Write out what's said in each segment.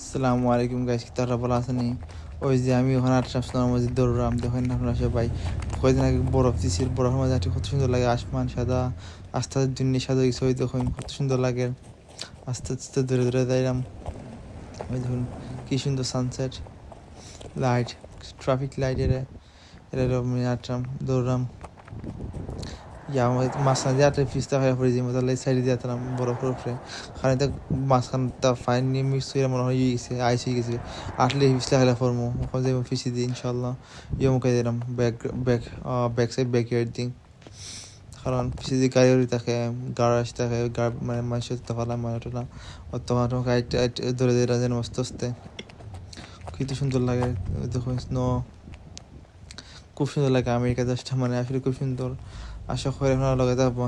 আসসালামু আলাইকুম গাইস, কি তারা ভালো আছেন? ওই যে আমি ওখানে আটটা মসজিদ দৌড়াম, দেখেন আপনারা সবাই। কয়েকদিন আগে বরফ দিছিল, বরফের মাঝে হাঁটি কত সুন্দর লাগে। আসমান সাদা, আস্তে আস্তে দুনিয়া সাদা গেছে। ওই দেখুন কত সুন্দর লাগে। আস্তে আস্তে ধরে ধরে যাইলাম। ওই দেখুন কি সুন্দর সানসেট, লাইট, ট্রাফিক লাইট এরা হাঁটলাম, দৌড়াম। মাঝখানে দিয়ে আটে পিস্তা হয়ে পড়ে যাই, তাহলে সাইডে দিয়ে যেতাম বরফের উপরে। কারণ এটা মাঝখানটা ফাইন নিয়ে মিক্স হয়ে মনে হয় গেছে, আইস হয়ে গেছে। আটলে পিছলা খেলা ফরমো ওখানে যাই পিছিয়ে দিই ইনশাল্লাহ। মুখে দিলাম back back side back yard দিই। কারণ পিছিয়ে দিয়ে গাড়ি থাকে, গাড়াস থাকে, মানে মানুষের তো ফেলা মানুষটা তখন গাড়ি ধরে ধরে যেন আস্তে আস্তে কত সুন্দর লাগে। দেখুন স্নো খুব সুন্দর লাগে। আমেরিকা দেশটা মানে আসলে খুব সুন্দর। আশা করি আপনারা লগে যাবো।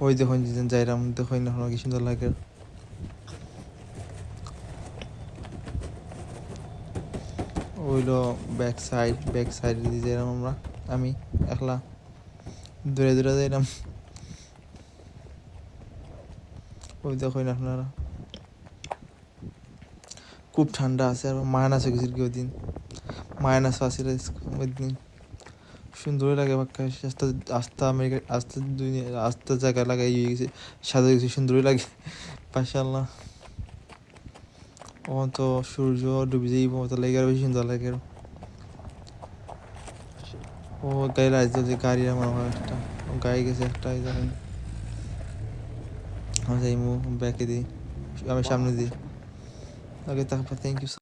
ওই দেখুন যেদিন যাইলাম, দেখুন আপনার কি সুন্দর লাগে। ওইলো ব্যাক সাইড দিয়ে যাইলাম আমরা, আমি একলা দূরে দূরে যাইলাম। ওই দেখুন আপনারা খুব ঠান্ডা আছে। আর মাইনাস হয়ে গেছিল কি ওই দিন, মাইনাস আসছিল ওই দিন। সুন্দরই লাগে বাক্কা। আস্তে আস্তে আমেরিকা আস্তে দুনিয়া আস্তে জায়গা লাগাই হয়ে গেছে, সাদা গেছে, সুন্দরই লাগে মাশাআল্লাহ। ও তো সূর্য ডুবে যাইব, তো লাগে আর বেশি সুন্দর লাগে। ও গাড়ি রাইতে যে গাড়ি মনে হয় একটা গাড়ি গেছে একটা, এই দেখেন। আমি যাইমু ব্যাকে দিই, আমি সামনে দিই। ওকে, তারপর থ্যাংক ইউ।